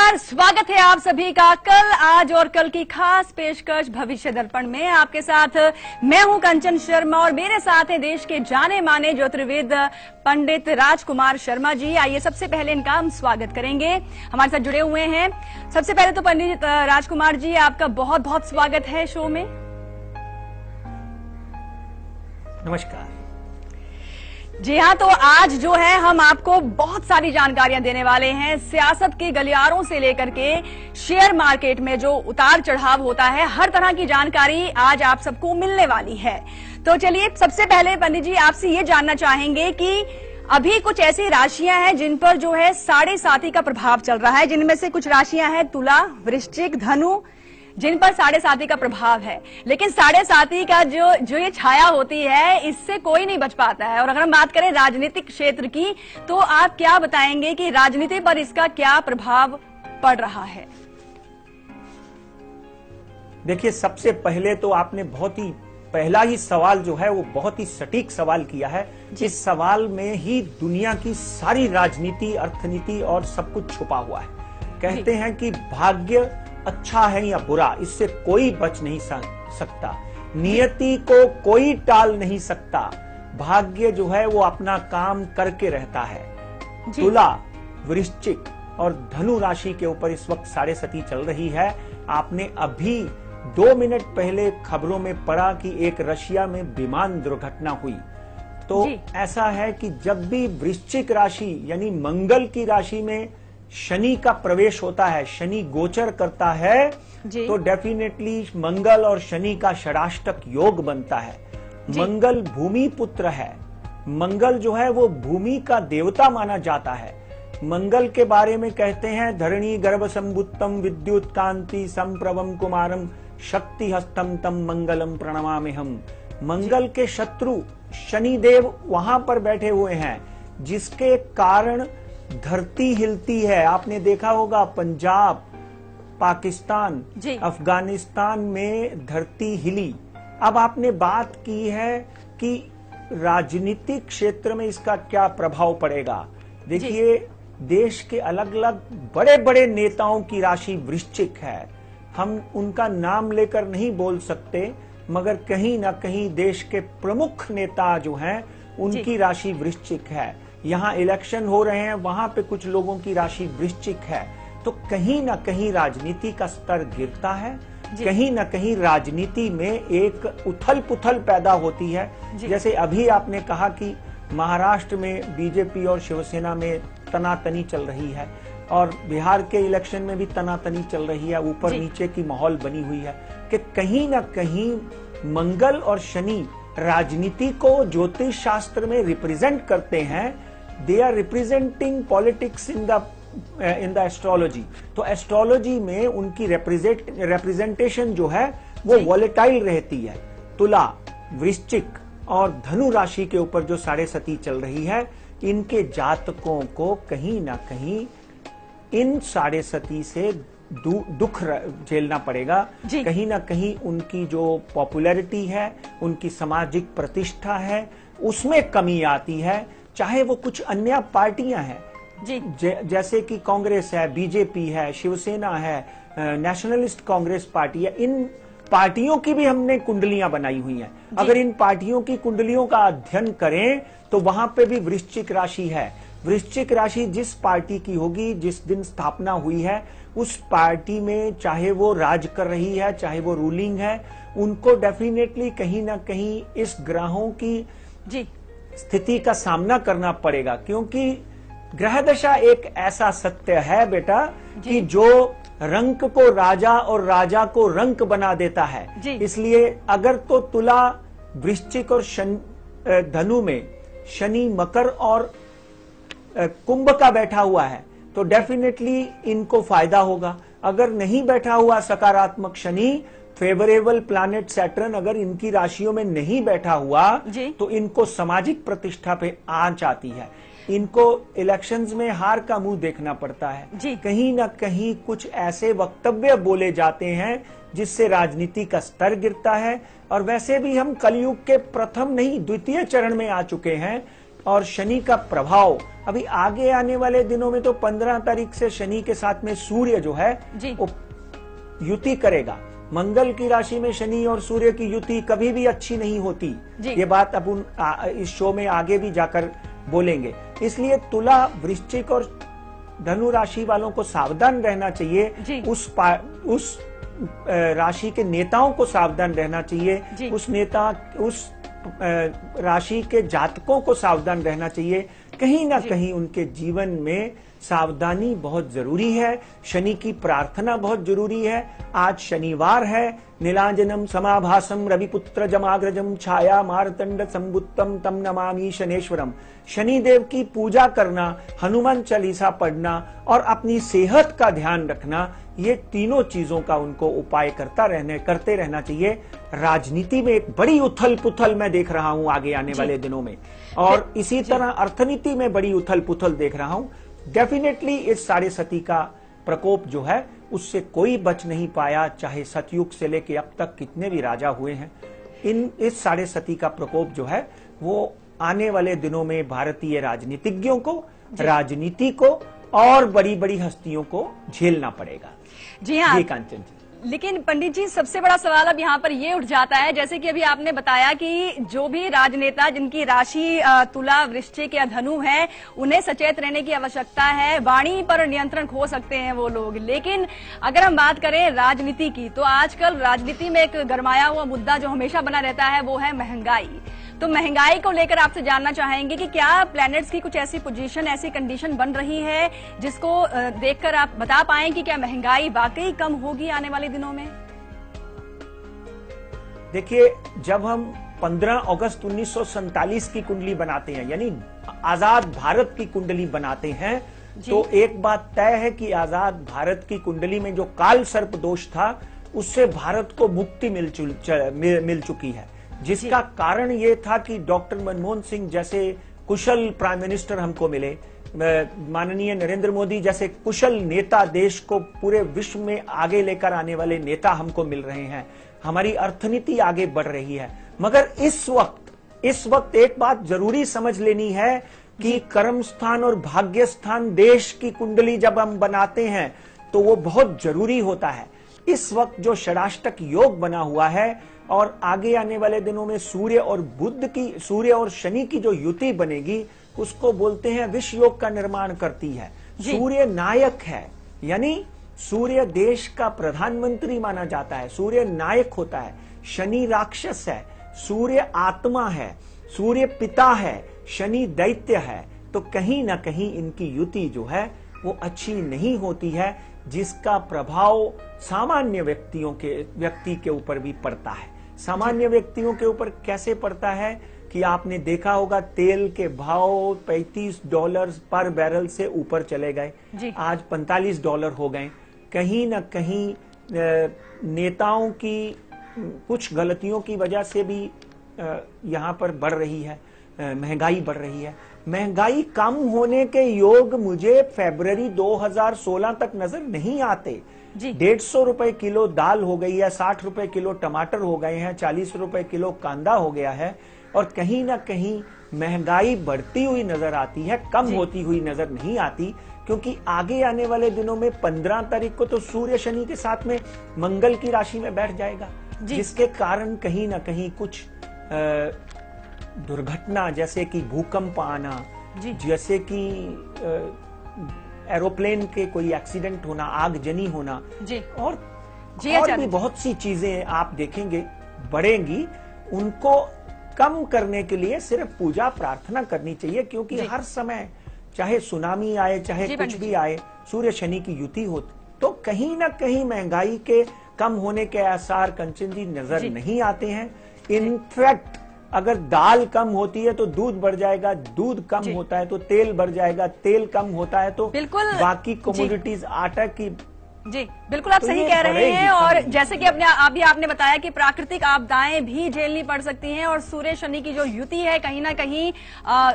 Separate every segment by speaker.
Speaker 1: नमस्कार, स्वागत है आप सभी का कल, आज और कल की खास पेशकश भविष्य दर्पण में। आपके साथ मैं हूं कंचन शर्मा और मेरे साथ हैं देश के जाने माने ज्योतिर्विद पंडित राजकुमार शर्मा जी। आइए सबसे पहले इनका हम स्वागत करेंगे, हमारे साथ जुड़े हुए हैं। सबसे पहले तो पंडित राजकुमार जी, आपका बहुत बहुत स्वागत है शो में।
Speaker 2: नमस्कार
Speaker 1: जी हाँ, तो आज जो है हम आपको बहुत सारी जानकारियां देने वाले हैं। सियासत के गलियारों से लेकर के शेयर मार्केट में जो उतार चढ़ाव होता है, हर तरह की जानकारी आज आप सबको मिलने वाली है। तो चलिए सबसे पहले पंडित जी आपसे ये जानना चाहेंगे कि अभी कुछ ऐसी राशियां हैं जिन पर जो है 7.5 का प्रभाव चल रहा है, जिनमें से कुछ राशियां हैं तुला, वृश्चिक, धनु, जिन पर 7.5 का प्रभाव है। लेकिन 7.5 का जो ये छाया होती है, इससे कोई नहीं बच पाता है। और अगर हम बात करें राजनीतिक क्षेत्र की, तो आप क्या बताएंगे कि राजनीति पर इसका क्या प्रभाव पड़ रहा है?
Speaker 2: देखिए, सबसे पहले तो आपने बहुत ही पहला ही सवाल जो है वो बहुत ही सटीक सवाल किया है। इस सवाल में ही दुनिया की सारी राजनीति, अर्थनीति और सब कुछ छुपा हुआ है। कहते हैं कि भाग्य अच्छा है या बुरा, इससे कोई बच नहीं सकता, नियति को कोई टाल नहीं सकता, भाग्य जो है वो अपना काम करके रहता है। तुला, वृश्चिक और धनु राशि के ऊपर इस वक्त 7.5 चल रही है। आपने अभी 2 मिनट पहले खबरों में पढ़ा कि एक रशिया में विमान दुर्घटना हुई। तो ऐसा है कि जब भी वृश्चिक राशि यानी मंगल की राशि में शनि का प्रवेश होता है, शनि गोचर करता है, तो डेफिनेटली मंगल और शनि का षडाष्टक योग बनता है। मंगल भूमि पुत्र है, मंगल जो है वो भूमि का देवता माना जाता है। मंगल के बारे में कहते हैं धरणी गर्भ संबुत्तम विद्युत कांति संप्रभम कुमारम शक्ति हस्तम तम मंगलम प्रणमाम्यहम्। मंगल के शत्रु शनिदेव वहां पर बैठे हुए हैं, जिसके कारण धरती हिलती है। आपने देखा होगा पंजाब, पाकिस्तान, अफगानिस्तान में धरती हिली। अब आपने बात की है कि राजनीतिक क्षेत्र में इसका क्या प्रभाव पड़ेगा। देखिए, देश के अलग अलग बड़े बड़े नेताओं की राशि वृश्चिक है। हम उनका नाम लेकर नहीं बोल सकते, मगर कहीं ना कहीं देश के प्रमुख नेता जो हैं उनकी राशि वृश्चिक है। यहाँ इलेक्शन हो रहे हैं, वहां पे कुछ लोगों की राशि वृश्चिक है। तो कहीं ना कहीं राजनीति का स्तर गिरता है, कहीं ना कहीं राजनीति में एक उथल पुथल पैदा होती है। जैसे अभी आपने कहा कि महाराष्ट्र में बीजेपी और शिवसेना में तनातनी चल रही है, और बिहार के इलेक्शन में भी तनातनी चल रही है, ऊपर नीचे की माहौल बनी हुई है कि कहीं ना कहीं मंगल और शनि राजनीति को ज्योतिष शास्त्र में रिप्रेजेंट करते हैं। They are representing politics in the astrology. तो एस्ट्रोलॉजी में उनकी रिप्रेजेंटेशन जो है वो वॉलेटाइल रहती है। तुला, वृश्चिक और धनु राशि के ऊपर जो 7.5 चल रही है, इनके जातकों को कहीं ना कहीं इन 7.5 से दुख झेलना पड़ेगा। कहीं ना कहीं उनकी जो पॉपुलैरिटी है, उनकी सामाजिक प्रतिष्ठा है, उसमें कमी आती है। चाहे वो कुछ अन्य पार्टियां हैं, जैसे कि कांग्रेस है, बीजेपी है, शिवसेना है, नेशनलिस्ट कांग्रेस पार्टी है, इन पार्टियों की भी हमने कुंडलियां बनाई हुई हैं। अगर इन पार्टियों की कुंडलियों का अध्ययन करें तो वहां पे भी वृश्चिक राशि है। वृश्चिक राशि जिस पार्टी की होगी, जिस दिन स्थापना हुई है, उस पार्टी में चाहे वो राज कर रही है, चाहे वो रूलिंग है, उनको डेफिनेटली कहीं ना कहीं इस ग्रहों की स्थिति का सामना करना पड़ेगा। क्योंकि ग्रह दशा एक ऐसा सत्य है बेटा कि जो रंक को राजा और राजा को रंक बना देता है। इसलिए अगर तो तुला, वृश्चिक और धनु में शनि मकर और कुंभ का बैठा हुआ है, तो डेफिनेटली इनको फायदा होगा। अगर नहीं बैठा हुआ सकारात्मक शनि, फेवरेबल प्लैनेट सैटर्न अगर इनकी राशियों में नहीं बैठा हुआ, तो इनको सामाजिक प्रतिष्ठा पे आंच आती है। इनको इलेक्शंस में हार का मुंह देखना पड़ता है। कहीं ना कहीं कुछ ऐसे वक्तव्य बोले जाते हैं जिससे राजनीति का स्तर गिरता है। और वैसे भी हम कलयुग के प्रथम नहीं, द्वितीय चरण में आ चुके हैं। और शनि का प्रभाव अभी आगे आने वाले दिनों में तो 15 तारीख से शनि के साथ में सूर्य जो है वो युति करेगा। मंगल की राशि में शनि और सूर्य की युति कभी भी अच्छी नहीं होती। ये बात अब इस शो में आगे भी जाकर बोलेंगे। इसलिए तुला, वृश्चिक और धनु राशि वालों को सावधान रहना चाहिए। उस राशि के नेताओं को सावधान रहना चाहिए। उस राशि के जातकों को सावधान रहना चाहिए। कहीं ना कहीं उनके जीवन में सावधानी बहुत जरूरी है। शनि की प्रार्थना बहुत जरूरी है। आज शनिवार है। नीलांजनम समाभासम रविपुत्र जमाग्रजम छाया मारतंड संबुत्तम तम नमामि शनेश्वरम। शनिदेव की पूजा करना, हनुमान चालीसा पढ़ना और अपनी सेहत का ध्यान रखना, ये तीनों चीजों का उनको उपाय करते रहना चाहिए। राजनीति में एक बड़ी उथल पुथल मैं देख रहा हूं आगे आने वाले दिनों में, और इसी तरह अर्थनीति में बड़ी उथल पुथल देख रहा हूं। डेफिनेटली इस साढ़े सती का प्रकोप जो है उससे कोई बच नहीं पाया, चाहे सतयुग से लेके अब तक कितने भी राजा हुए हैं। इस साढ़े सती का प्रकोप जो है वो आने वाले दिनों में भारतीय राजनीतिज्ञों को, राजनीति को और बड़ी बड़ी हस्तियों को झेलना पड़ेगा।
Speaker 1: जी हाँ
Speaker 2: कांचन जी।
Speaker 1: लेकिन पंडित जी, सबसे बड़ा सवाल अब यहाँ पर ये उठ जाता है, जैसे कि अभी आपने बताया कि जो भी राजनेता जिनकी राशि तुला, वृश्चिक या धनु है, उन्हें सचेत रहने की आवश्यकता है। वाणी पर नियंत्रण खो सकते हैं वो लोग। लेकिन अगर हम बात करें राजनीति की, तो आजकल राजनीति में एक गरमाया हुआ मुद्दा जो हमेशा बना रहता है वो है महंगाई। तो महंगाई को लेकर आपसे जानना चाहेंगे कि क्या प्लैनेट्स की कुछ ऐसी पोजीशन, ऐसी कंडीशन बन रही है जिसको देखकर आप बता पाएं कि क्या महंगाई वाकई कम होगी आने वाले दिनों में?
Speaker 2: देखिए, जब हम 15 अगस्त 1947 की कुंडली बनाते हैं, यानी आजाद भारत की कुंडली बनाते हैं, तो एक बात तय है कि आजाद भारत की कुंडली में जो काल सर्प दोष था उससे भारत को मुक्ति मिल चुकी है। जिसका कारण ये था कि डॉक्टर मनमोहन सिंह जैसे कुशल प्राइम मिनिस्टर हमको मिले, माननीय नरेंद्र मोदी जैसे कुशल नेता, देश को पूरे विश्व में आगे लेकर आने वाले नेता हमको मिल रहे हैं। हमारी अर्थनीति आगे बढ़ रही है। मगर इस वक्त एक बात जरूरी समझ लेनी है कि कर्म स्थान और भाग्य स्थान देश की कुंडली जब हम बनाते हैं तो वो बहुत जरूरी होता है। इस वक्त जो षडाष्टक योग बना हुआ है और आगे आने वाले दिनों में सूर्य और शनि की जो युति बनेगी उसको बोलते हैं विश्व योग का निर्माण करती है। सूर्य नायक है, यानी सूर्य देश का प्रधानमंत्री माना जाता है। सूर्य नायक होता है। शनि राक्षस है, सूर्य आत्मा है, सूर्य पिता है, शनि दैत्य है। तो कहीं ना कहीं इनकी युति जो है वो अच्छी नहीं होती है, जिसका प्रभाव सामान्य व्यक्ति के ऊपर भी पड़ता है। सामान्य व्यक्तियों के ऊपर कैसे पड़ता है कि आपने देखा होगा तेल के भाव $35 पर बैरल से ऊपर चले गए, आज $45 हो गए। कहीं न कहीं नेताओं की कुछ गलतियों की वजह से भी यहाँ पर बढ़ रही है, महंगाई बढ़ रही है। महंगाई कम होने के योग मुझे फरवरी 2016 तक नजर नहीं आते। 150 रुपए किलो दाल हो गई है, 60 रुपए किलो टमाटर हो गए हैं, 40 रुपए किलो कांदा हो गया है, और कहीं ना कहीं महंगाई बढ़ती हुई नजर आती है, कम होती हुई नजर नहीं आती। क्योंकि आगे आने वाले दिनों में 15 तारीख को तो सूर्य शनि के साथ में मंगल की राशि में बैठ जाएगा, जिसके कारण कहीं ना कहीं कुछ दुर्घटना, जैसे कि भूकंप आना, जैसे कि एरोप्लेन के कोई एक्सीडेंट होना, आगजनी होना, और भी बहुत सी चीजें आप देखेंगे बढ़ेंगी। उनको कम करने के लिए सिर्फ पूजा प्रार्थना करनी चाहिए, क्योंकि हर समय चाहे सुनामी आए, चाहे कुछ भी आए, सूर्य शनि की युति हो तो कहीं ना कहीं महंगाई के कम होने के आसार कंचन जी नजर नहीं आते हैं। इनफैक्ट अगर दाल कम होती है तो दूध बढ़ जाएगा, दूध कम होता है तो तेल बढ़ जाएगा, तेल कम होता है तो बाकी कमोडिटीज, आटा की।
Speaker 1: जी बिल्कुल, आप सही कह रहे हैं। और जैसे कि अभी आपने बताया कि प्राकृतिक आपदाएं भी झेलनी पड़ सकती हैं, और सूर्य शनि की जो युति है कहीं ना कहीं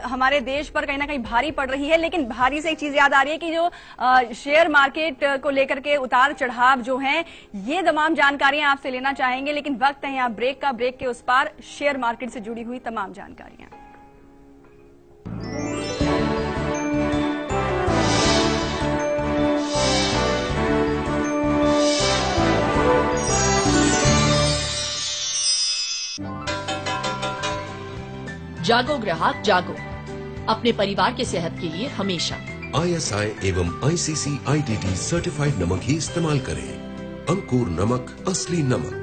Speaker 1: हमारे देश पर कहीं ना कहीं भारी पड़ रही है। लेकिन भारी से एक चीज याद आ रही है कि जो शेयर मार्केट को लेकर के उतार चढ़ाव जो है, ये तमाम जानकारियां आपसे लेना चाहेंगे। लेकिन वक्त है यहाँ ब्रेक का, ब्रेक के उस पार शेयर मार्केट से जुड़ी हुई तमाम जानकारियां।
Speaker 3: जागो ग्राहक जागो, अपने परिवार के सेहत के लिए हमेशा।
Speaker 4: ISI एवं ICC/ITT सर्टिफाइड नमक ही इस्तेमाल करें। अंकुर नमक, असली नमक।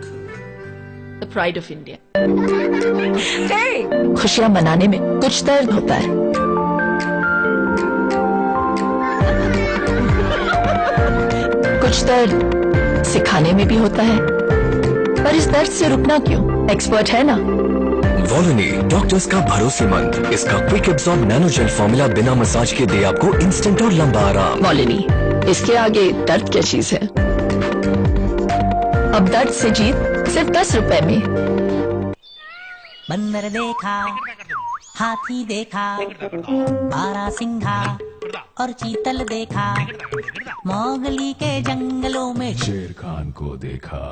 Speaker 3: The pride of India. खुशियाँ मनाने में कुछ दर्द होता है, कुछ दर्द सिखाने में भी होता है, पर इस दर्द से रुकना क्यों? एक्सपर्ट है ना।
Speaker 5: वॉलोनी डॉक्टर्स का भरोसेमंद, इसका quick absorb nano gel formula बिना मसाज के दे आपको इंस्टेंट और लंबा आराम।
Speaker 3: वॉलोनी, इसके आगे दर्द क्या चीज है। अब दर्द से जीत सिर्फ 10 रुपए में।
Speaker 6: बंदर देखा, हाथी देखा, बारहसिंघा और चीतल देखा, मोगली के जंगलों में
Speaker 7: शेर खान को देखा।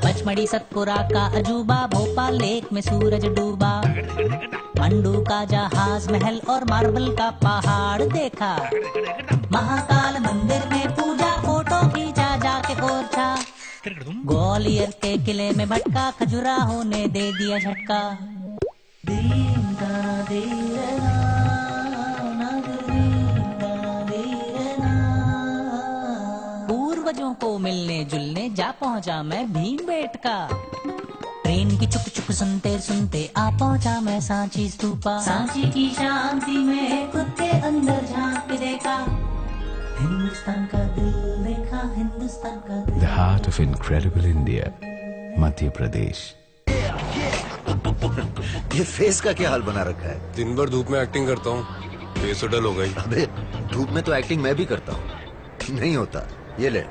Speaker 6: पचमढ़ी सतपुरा का अजूबा, भोपाल लेक में सूरज डूबा, मंडू का जहाज महल और मार्बल का पहाड़ देखा, महाकाल मंदिर में पूजा, फोटो खींचा जाके ओरछा, ग्वालियर के किले में भटका, खजुराहो ने दे दिया झटका। पूर्वजों को मिलने जुलने जा पहुंचा मैं भीमबेटका, ट्रेन की चुक चुक सुनते सुनते आ पहुंचा मैं सांची स्तूपा, सांची की शांति में खुद के अंदर झांक के देखा, हिंदुस्तान का दिल देखा, हिंदुस्तान का दिल।
Speaker 7: The heart of incredible India, Madhya Pradesh.
Speaker 8: ये फेस का क्या हाल बना रखा है?
Speaker 9: दिन भर धूप में एक्टिंग करता हूँ, फेस तो डल हो गई।
Speaker 8: अबे धूप में तो एक्टिंग मैं भी करता हूँ, नहीं होता। ये ले,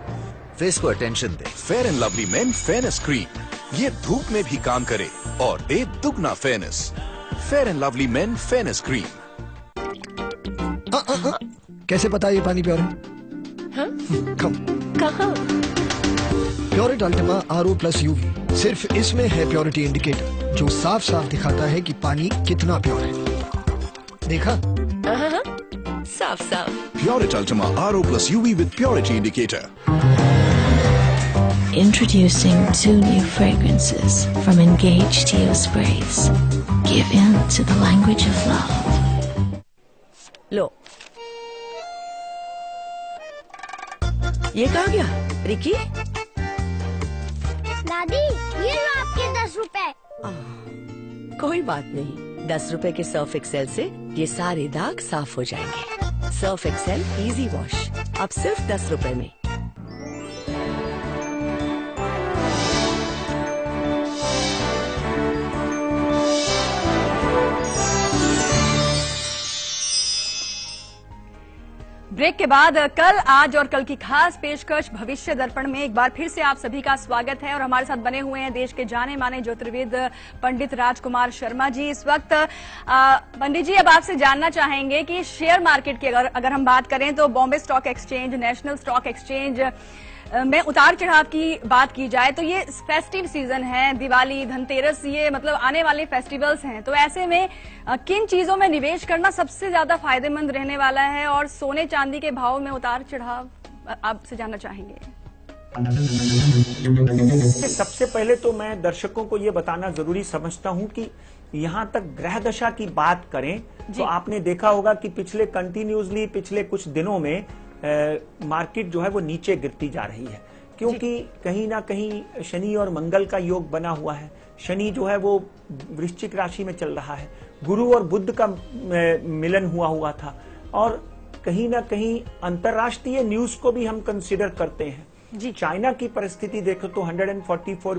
Speaker 8: फेस को attention they.
Speaker 10: Fair and lovely main fairness cream, ये धूप में भी काम करे और दे दुगना fairness. Fair and lovely main fairness cream.
Speaker 11: कैसे पता ये पानी प्योर है?
Speaker 3: कहाँ?
Speaker 11: प्योरिट अल्टीमा RO+ UV, सिर्फ इसमें है प्योरिटी इंडिकेटर जो साफ साफ दिखाता है कि पानी कितना प्योर है। देखा?
Speaker 3: साफ साफ।
Speaker 10: Pureit Ultima RO+ UV with purity indicator.
Speaker 12: Introducing 2 new fragrances from Engage Teo Sprays. Give in to the language of love.
Speaker 3: लो, ये कहाँ गया? रिकी?
Speaker 13: दादी, ये लो आपके 10 रुपए।
Speaker 3: कोई बात नहीं, 10 रुपए के सर्फ एक्सेल से ये सारे दाग साफ हो जाएंगे। सर्फ एक्सेल इजी वॉश, अब सिर्फ 10 रुपए में।
Speaker 1: ब्रेक के बाद कल, आज और कल की खास पेशकश भविष्य दर्पण में एक बार फिर से आप सभी का स्वागत है। और हमारे साथ बने हुए हैं देश के जाने माने ज्योतिर्विद पंडित राजकुमार शर्मा जी। इस वक्त पंडित जी, अब आपसे जानना चाहेंगे कि शेयर मार्केट की अगर हम बात करें तो Bombay stock exchange, national stock exchange में उतार चढ़ाव की बात की जाए तो ये फेस्टिव सीजन है, दिवाली, धनतेरस, ये मतलब आने वाले फेस्टिवल्स हैं, तो ऐसे में किन चीजों में निवेश करना सबसे ज्यादा फायदेमंद रहने वाला है और सोने चांदी के भाव में उतार चढ़ाव आपसे जानना चाहेंगे।
Speaker 2: सबसे पहले तो मैं दर्शकों को ये बताना जरूरी समझता हूं कि यहाँ तक ग्रह दशा की बात करें तो आपने देखा होगा कि पिछले कुछ दिनों में मार्केट जो है वो नीचे गिरती जा रही है, क्योंकि कहीं ना कहीं शनि और मंगल का योग बना हुआ है। शनि जो है वो वृश्चिक राशि में चल रहा है, गुरु और बुध का मिलन हुआ था, और कहीं ना कहीं अंतरराष्ट्रीय न्यूज को भी हम कंसीडर करते हैं। चाइना की परिस्थिति देखो तो $144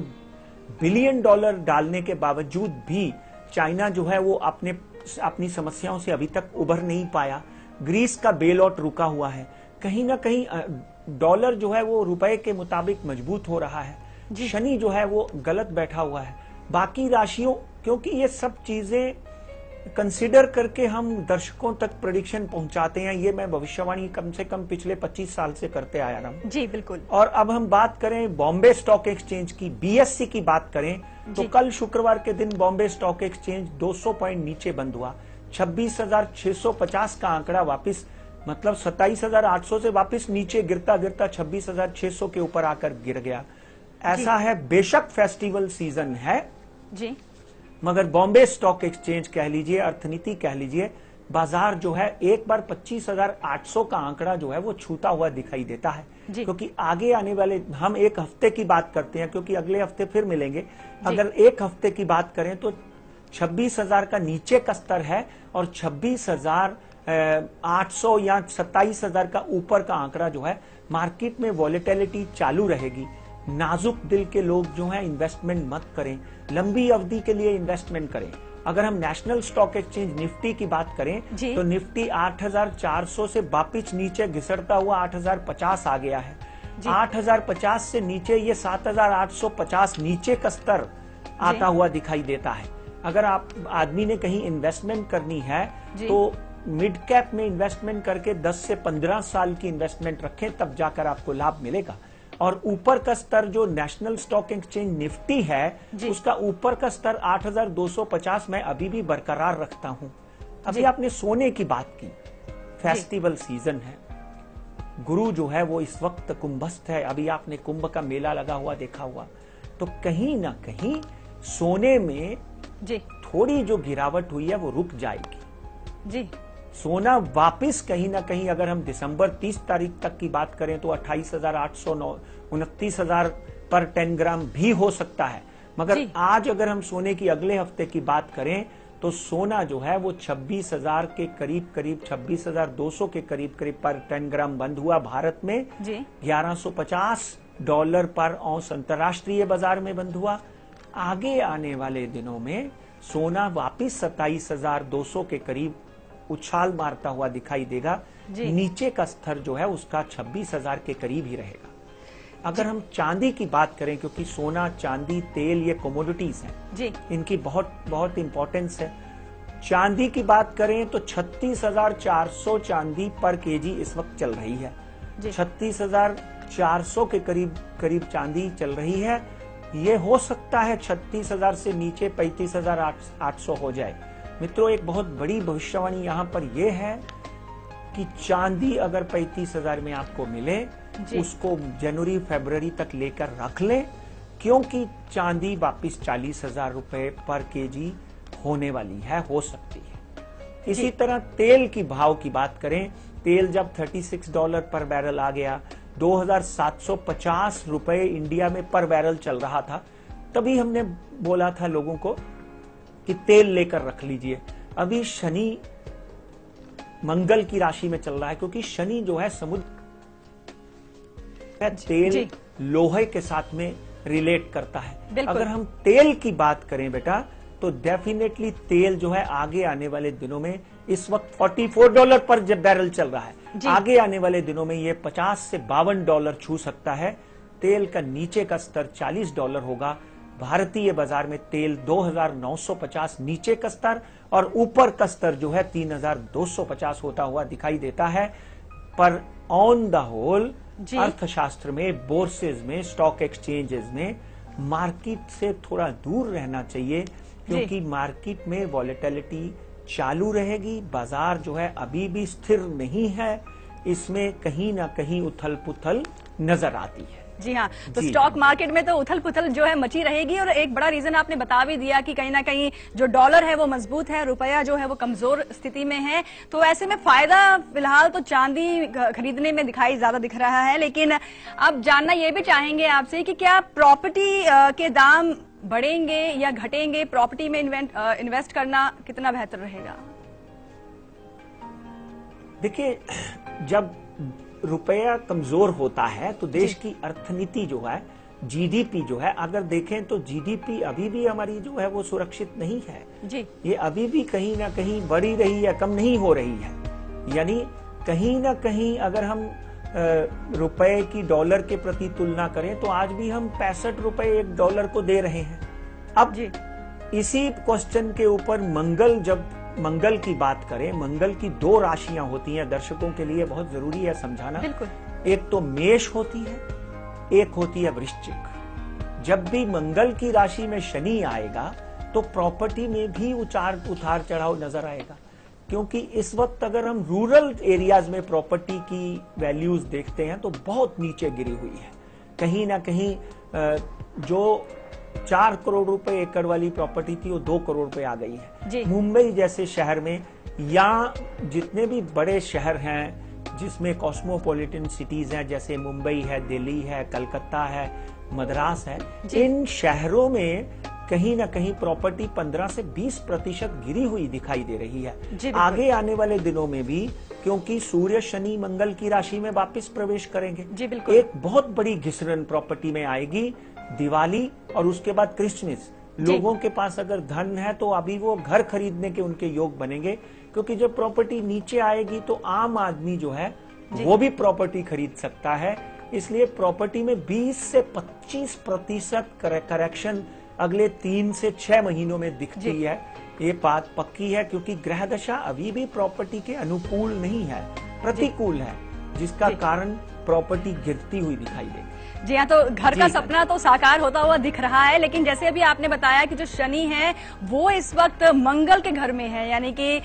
Speaker 2: बिलियन डालने के बावजूद भी चाइना जो है वो अपनी समस्याओं से अभी तक उभर नहीं पाया। ग्रीस का बेल आउट रुका हुआ है। कहीं ना कहीं डॉलर जो है वो रुपए के मुताबिक मजबूत हो रहा है। शनि जो है वो गलत बैठा हुआ है। बाकी राशियों, क्योंकि ये सब चीजें कंसीडर करके हम दर्शकों तक प्रेडिक्शन पहुंचाते हैं, ये मैं भविष्यवाणी कम से कम पिछले 25 साल से करते आया रहा हूं।
Speaker 1: जी बिल्कुल।
Speaker 2: और अब हम बात करें बॉम्बे स्टॉक एक्सचेंज की, BSE की बात करें तो कल शुक्रवार के दिन बॉम्बे स्टॉक एक्सचेंज 200 पॉइंट नीचे बंद हुआ। 26,650 का आंकड़ा वापस, मतलब 27,800 से वापस नीचे गिरता गिरता 26,600 के ऊपर आकर गिर गया। ऐसा है, बेशक फेस्टिवल सीजन है
Speaker 1: जी,
Speaker 2: मगर बॉम्बे स्टॉक एक्सचेंज कह लीजिए, अर्थनीति कह लीजिए, बाजार जो है एक बार 25,800 का आंकड़ा जो है वो छूता हुआ दिखाई देता है। क्योंकि आगे आने वाले, हम एक हफ्ते की बात करते हैं क्योंकि अगले हफ्ते फिर मिलेंगे। अगर एक हफ्ते की बात करें तो 26,000 का नीचे का स्तर है और 26,800 या 27,000 का ऊपर का आंकड़ा जो है। मार्केट में वॉलेटिलिटी चालू रहेगी। नाजुक दिल के लोग जो हैं इन्वेस्टमेंट मत करें, लंबी अवधि के लिए इन्वेस्टमेंट करें। अगर हम नेशनल स्टॉक एक्सचेंज निफ्टी की बात करें तो निफ्टी 8,400 से वापिस नीचे घिसड़ता हुआ 8,050 आ गया है। 8,050 से नीचे ये 7,850 नीचे का स्तर आता हुआ दिखाई देता है। अगर आप आदमी ने कहीं इन्वेस्टमेंट करनी है तो मिड कैप में इन्वेस्टमेंट करके 10 से 15 साल की इन्वेस्टमेंट रखें, तब जाकर आपको लाभ मिलेगा। और ऊपर का स्तर जो नेशनल स्टॉक एक्सचेंज निफ्टी है उसका ऊपर का स्तर 8,250 मैं अभी भी बरकरार रखता हूं। अभी आपने सोने की बात की, फेस्टिवल सीजन है, गुरु जो है वो इस वक्त कुंभस्थ है। अभी आपने कुंभ का मेला लगा हुआ देखा हुआ, तो कहीं ना कहीं सोने में थोड़ी जो गिरावट हुई है वो रुक जाएगी। सोना वापिस कहीं ना कहीं, अगर हम दिसंबर 30 तारीख तक की बात करें तो 28,809 29,000 पर 10 ग्राम भी हो सकता है। मगर आज अगर हम सोने की अगले हफ्ते की बात करें तो सोना जो है वो 26,000 के करीब 26,200 के करीब पर 10 ग्राम बंद हुआ। भारत में $1,150 पर औंस अंतर्राष्ट्रीय बाजार में बंद हुआ। आगे आने वाले दिनों में सोना वापिस 27,200 के करीब उछाल मारता हुआ दिखाई देगा। नीचे का स्तर जो है उसका 26,000 के करीब ही रहेगा। अगर हम चांदी की बात करें, क्योंकि सोना, चांदी, तेल ये कमोडिटीज हैं, इनकी बहुत बहुत इंपॉर्टेंस है। चांदी की बात करें तो 36,400 चांदी पर केजी इस वक्त चल रही है। 36,400 के करीब चांदी चल रही है। ये हो सकता है 36,000 से नीचे 35,800 हो जाए। मित्रों, एक बहुत बड़ी भविष्यवाणी यहाँ पर यह है कि चांदी अगर 35,000 में आपको मिले, उसको जनवरी फरवरी तक लेकर रख लें, क्योंकि चांदी वापिस 40,000 रुपए पर केजी होने वाली है, हो सकती है। इसी तरह तेल की भाव की बात करें, तेल जब $36 पर बैरल आ गया, 2,750 रुपए इंडिया में पर बैरल चल रहा था, तभी हमने बोला था लोगों को कि तेल लेकर रख लीजिए। अभी शनि मंगल की राशि में चल रहा है, क्योंकि शनि जो है समुद्र तेल लोहे के साथ में रिलेट करता है। अगर हम तेल की बात करें बेटा, तो डेफिनेटली तेल जो है आगे आने वाले दिनों में, इस वक्त $44 पर जब बैरल चल रहा है, आगे आने वाले दिनों में ये $50 से $52 छू सकता है। तेल का नीचे का स्तर $40 होगा। भारतीय बाजार में तेल 2,950 नीचे का स्तर और ऊपर का स्तर जो है 3,250 होता हुआ दिखाई देता है। पर ऑन द होल अर्थशास्त्र में, बोर्सेज में, स्टॉक एक्सचेंजेस में मार्केट से थोड़ा दूर रहना चाहिए, क्योंकि मार्केट में वॉलेटिलिटी चालू रहेगी। बाजार जो है अभी भी स्थिर नहीं है, इसमें कहीं ना कहीं उथल पुथल नजर आती है।
Speaker 1: जी हाँ, तो स्टॉक मार्केट में तो उथल पुथल जो है मची रहेगी। और एक बड़ा रीजन आपने बता भी दिया कि कहीं ना कहीं जो डॉलर है वो मजबूत है, रुपया जो है वो कमजोर स्थिति में है। तो ऐसे में फायदा फिलहाल तो चांदी खरीदने में ज्यादा दिख रहा है। लेकिन अब जानना ये भी चाहेंगे आपसे कि क्या प्रॉपर्टी के दाम बढ़ेंगे या घटेंगे? प्रॉपर्टी में इन्वेस्ट करना कितना बेहतर रहेगा?
Speaker 2: देखिए, जब रुपया कमजोर होता है तो देश की अर्थनीति जो है, जीडीपी जो है, अगर देखें तो जीडीपी अभी भी हमारी जो है वो सुरक्षित नहीं है। ये अभी भी कहीं ना कहीं बढ़ी रही है, कम नहीं हो रही है। यानी कहीं ना कहीं अगर हम रुपए की डॉलर के प्रति तुलना करें तो आज भी हम 65 रुपए $1 को दे रहे हैं। अब इसी क्वेश्चन के ऊपर मंगल की बात करें, मंगल की 2 राशियां होती हैं, दर्शकों के लिए बहुत जरूरी है समझाना। एक तो मेष होती है, एक होती है वृश्चिक। जब भी मंगल की राशि में शनि आएगा तो प्रॉपर्टी में भी उतार चढ़ाव नजर आएगा, क्योंकि इस वक्त अगर हम रूरल एरियाज में प्रॉपर्टी की वैल्यूज देखते हैं तो बहुत नीचे गिरी हुई है। कहीं ना कहीं जो 4 करोड़ रुपए एकड़ वाली प्रॉपर्टी थी वो 2 करोड़ रुपए आ गई
Speaker 1: जी।
Speaker 2: है। मुंबई जैसे शहर में या जितने भी बड़े शहर हैं जिसमें कॉस्मोपॉलिटन सिटीज हैं, जैसे मुंबई है, दिल्ली है, कलकत्ता है, मद्रास है, इन शहरों में कहीं ना कहीं प्रॉपर्टी 15 से 20% गिरी हुई दिखाई दे रही है। आगे आने वाले दिनों में भी, क्योंकि सूर्य शनि मंगल की राशि में वापस प्रवेश करेंगे, एक बहुत बड़ी घिसरन प्रॉपर्टी में आएगी। दिवाली और उसके बाद क्रिसमस, लोगों के पास अगर धन है तो अभी वो घर खरीदने के उनके योग बनेंगे, क्योंकि जब प्रॉपर्टी नीचे आएगी तो आम आदमी जो है वो भी प्रॉपर्टी खरीद सकता है। इसलिए प्रॉपर्टी में 20 से 25% करेक्शन अगले 3 से 6 महीनों में दिखती है। ये बात पक्की है, क्योंकि ग्रह दशा अभी भी प्रॉपर्टी के अनुकूल नहीं है, प्रतिकूल है, जिसका कारण प्रॉपर्टी गिरती हुई दिखाई देगी।
Speaker 1: जी हाँ, तो घर का सपना तो साकार होता हुआ दिख रहा है, लेकिन जैसे अभी आपने बताया कि जो शनि है वो इस वक्त मंगल के घर में है, यानी कि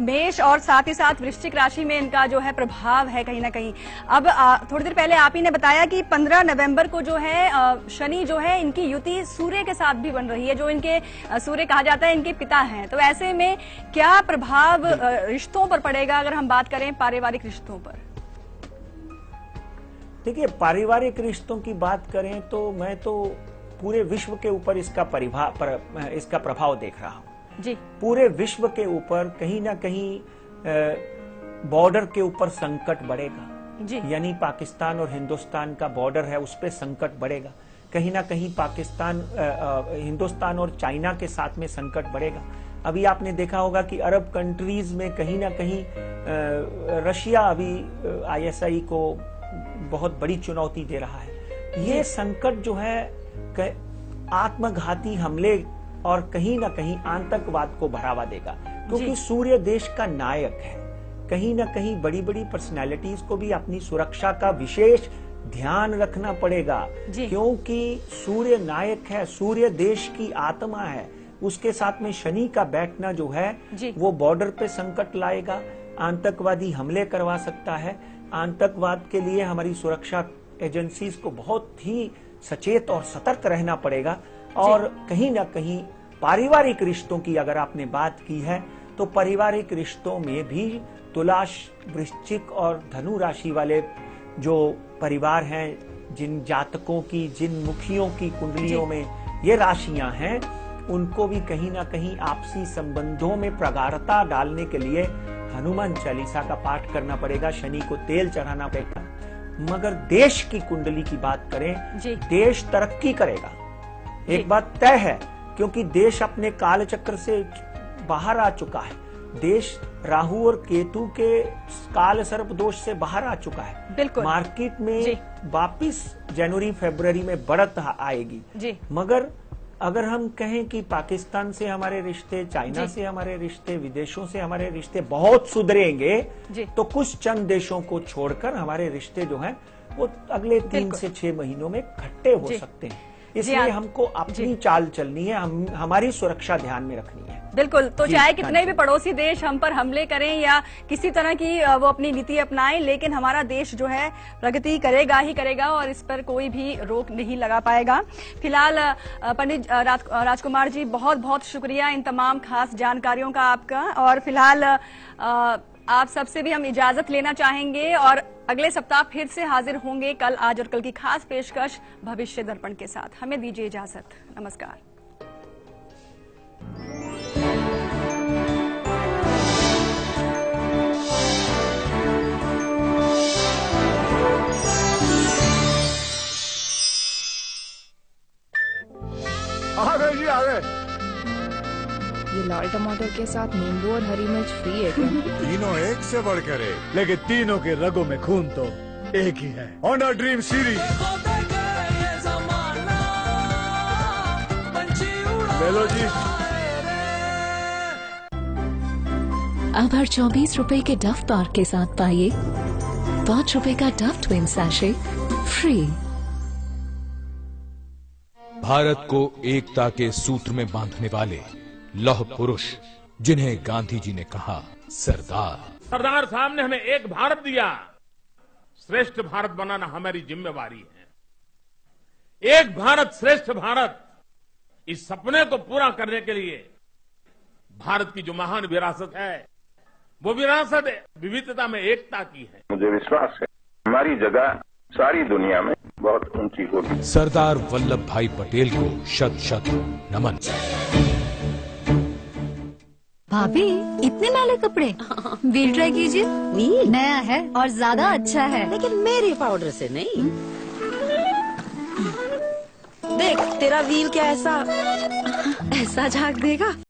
Speaker 1: मेष और साथ ही साथ वृश्चिक राशि में इनका जो है प्रभाव है कहीं ना कहीं। अब थोड़ी देर पहले आप ही ने बताया कि 15 नवंबर को जो है शनि जो है इनकी युति सूर्य के साथ भी बन रही है, जो इनके सूर्य कहा जाता है इनके पिता हैं। तो ऐसे में क्या प्रभाव रिश्तों पर पड़ेगा, अगर हम बात करें पारिवारिक रिश्तों पर?
Speaker 2: देखिए, पारिवारिक रिश्तों की बात करें तो मैं तो पूरे विश्व के ऊपर इसका प्रभाव देख रहा हूँ
Speaker 1: जी।
Speaker 2: पूरे विश्व के ऊपर कहीं ना कहीं बॉर्डर के ऊपर संकट बढ़ेगा
Speaker 1: जी।
Speaker 2: यानी पाकिस्तान और हिंदुस्तान का बॉर्डर है, उस पर संकट बढ़ेगा। कहीं ना कहीं हिंदुस्तान और चाइना के साथ में संकट बढ़ेगा। अभी आपने देखा होगा कि अरब कंट्रीज में कहीं ना कहीं रशिया अभी ISI को बहुत बड़ी चुनौती दे रहा है। ये संकट जो है आत्मघाती हमले और कहीं ना कहीं आतंकवाद को बढ़ावा देगा, क्योंकि सूर्य देश का नायक है। कहीं ना कहीं बड़ी बड़ी पर्सनैलिटीज को भी अपनी सुरक्षा का विशेष ध्यान रखना पड़ेगा, क्योंकि सूर्य नायक है, सूर्य देश की आत्मा है। उसके साथ में शनि का बैठना जो है वो बॉर्डर पे संकट लाएगा, आतंकवादी हमले करवा सकता है। आतंकवाद के लिए हमारी सुरक्षा एजेंसीज को बहुत ही सचेत और सतर्क रहना पड़ेगा। और कहीं ना कहीं पारिवारिक रिश्तों की अगर आपने बात की है तो पारिवारिक रिश्तों में भी तुला, वृश्चिक और धनु राशि वाले जो परिवार हैं, जिन जातकों की, जिन मुखियों की कुंडलियों में ये राशियां हैं, उनको भी कहीं ना कहीं आपसी संबंधों में प्रगाढ़ता डालने के लिए हनुमान चालीसा का पाठ करना पड़ेगा, शनि को तेल चढ़ाना पड़ेगा। मगर देश की कुंडली की बात करें, देश तरक्की करेगा, एक बात तय है, क्योंकि देश अपने काल चक्र से बाहर आ चुका है। देश राहु और केतु के काल सर्प दोष से बाहर आ चुका है।
Speaker 1: बिल्कुल।
Speaker 2: मार्केट में वापिस जनवरी फरवरी में बढ़त आएगी। मगर अगर हम कहें कि पाकिस्तान से हमारे रिश्ते, चाइना से हमारे रिश्ते, विदेशों से हमारे रिश्ते बहुत सुधरेंगे, तो कुछ चंद देशों को छोड़कर हमारे रिश्ते जो हैं वो अगले 3 से 6 महीनों में खट्टे हो सकते हैं। इसलिए हमको अपनी चाल चलनी है, हमारी सुरक्षा ध्यान में रखनी है।
Speaker 1: बिल्कुल। तो चाहे कितने भी पड़ोसी देश हम पर हमले करें या किसी तरह की वो अपनी नीति अपनाएं, लेकिन हमारा देश जो है प्रगति करेगा ही करेगा और इस पर कोई भी रोक नहीं लगा पाएगा। फिलहाल पंडित राजकुमार जी, बहुत बहुत शुक्रिया इन तमाम खास जानकारियों का आपका। और फिलहाल आप सबसे भी हम इजाजत लेना चाहेंगे और अगले सप्ताह फिर से हाजिर होंगे कल, आज और कल की खास पेशकश भविष्य दर्पण के साथ। हमें दीजिए इजाजत। नमस्कार।
Speaker 14: आ गए जी, आ गए।
Speaker 15: ये लाल टमाटर के साथ नींबू और हरी मिर्च फ्री है क्या?
Speaker 14: तीनों एक से बढ़कर एक, लेकिन तीनों के रगों में खून तो एक ही है। होंडा ड्रीम सीरीज ले लो जी।
Speaker 12: अब हर 24 रुपए के डव पार्क के साथ पाइए 5 रुपए का Dove twin sachet free.
Speaker 10: Bharat को एकता के सूत्र में बांधने वाले लौह पुरुष, जिन्हें गांधी जी ने कहा
Speaker 16: सरदार साहब ने हमें एक भारत दिया, श्रेष्ठ भारत बनाना हमारी जिम्मेवारी है। एक भारत श्रेष्ठ भारत इस सपने को पूरा करने के लिए भारत की जो महान विरासत है, वो विरासत विविधता में एकता की है।
Speaker 17: मुझे विश्वास है हमारी जगह सारी दुनिया में बहुत ऊंची होगी।
Speaker 18: सरदार वल्लभ भाई पटेल को शत शत नमन।
Speaker 19: भाभी इतने मैले कपड़े, व्हील ट्राई कीजिए। व्हील नया है और ज्यादा अच्छा है,
Speaker 3: लेकिन मेरे पाउडर से नहीं। देख तेरा व्हील क्या ऐसा झाग देगा।